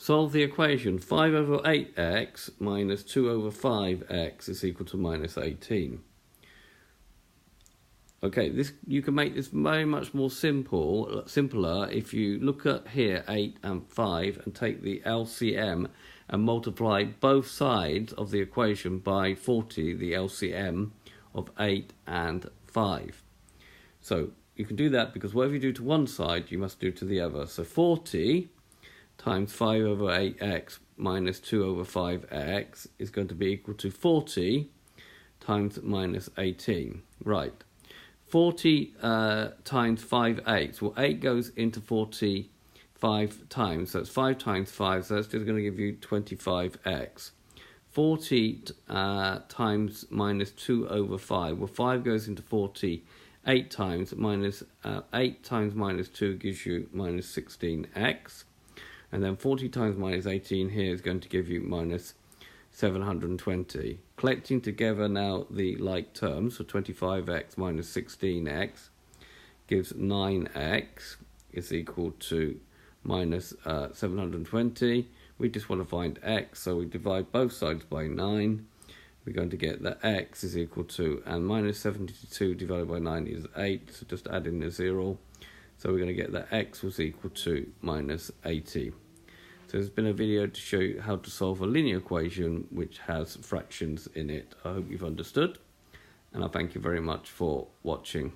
Solve the equation 5 over 8x minus 2 over 5x is equal to minus 18. Okay, you can make this very much more simpler if you look at here 8 and 5 and take the LCM and multiply both sides of the equation by 40, the LCM of 8 and 5. So you can do that because whatever you do to one side, you must do to the other. So 40 times 5 over 8x minus 2 over 5x is going to be equal to 40 times minus 18. Right. 40 times 5x. Well, 8 goes into 40 5 times. So it's 5 times 5. So that's just going to give you 25x. 40 times minus 2 over 5. Well, 5 goes into 40 8 times. Minus 8 times minus 2 gives you minus 16x. And then 40 times minus 18 here is going to give you minus 720. Collecting together now the like terms, so 25x minus 16x gives 9x is equal to minus 720. We just want to find x, so we divide both sides by 9. We're going to get that x is equal to, and minus 72 divided by 9 is 8, so just add in a 0. So we're going to get that x was equal to minus 80. So there's been a video to show you how to solve a linear equation which has fractions in it. I hope you've understood, and I thank you very much for watching.